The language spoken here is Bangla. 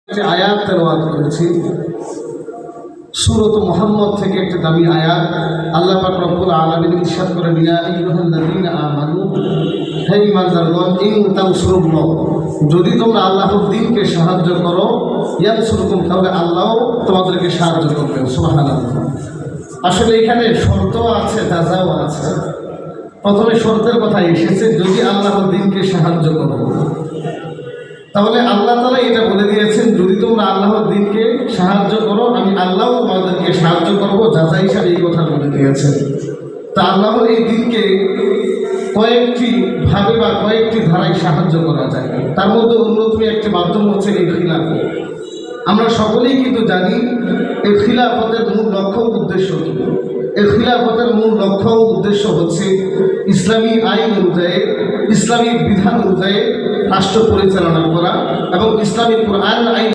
একটি আয়াত তেলাওয়াত করেছি সূরাত মুহাম্মদ থেকে একটি দামি আয়াত। আল্লাহ পাক রব্বুল আলামিন ইরশাদ করেন, ইয়া আইয়ুহাল্লাযীনা আমানু, হে ঈমানদারগণ, ইন তানসুরুল্লাহ, যদি তোমরা আল্লাহর দ্বীনকে সাহায্য করো, ইয়ানসুরকুম, তাহলে আল্লাহও তোমাদেরকে সাহায্য করবেন। সুবহানাল্লাহ। আসলে এখানে শর্ত আছে, জাযাও আছে। প্রথমে শর্তের কথা এসেছে, যদি আল্লাহর দ্বীনকে সাহায্য করো, তাহলে আল্লাহ তাআলা এটা বলে দিয়েছেন, যদি তোমরা আল্লাহর দ্বীনকে সাহায্য করো, আমি আল্লাহও তোমাদেরকে সাহায্য করব। যাচা হিসাবে এই কথা বলে দিয়েছেন। তা আল্লাহর এই দ্বীনকে কয়েকটি ভাবে বা কয়েকটি ধারায় সাহায্য করা যায়। তার মধ্যে অন্যতম একটি মাধ্যম হচ্ছে এই খিলাফত। আমরা সকলেই কিন্তু জানি এই খিলাফতের মূল লক্ষ্য উদ্দেশ্য কী। এই খিলাফতের মূল লক্ষ্য উদ্দেশ্য হচ্ছে ইসলামী আইন অনুযায়ী, ইসলামী বিধান অনুযায়ী রাষ্ট্র পরিচালনা করা এবং ইসলামী কোরআন আইন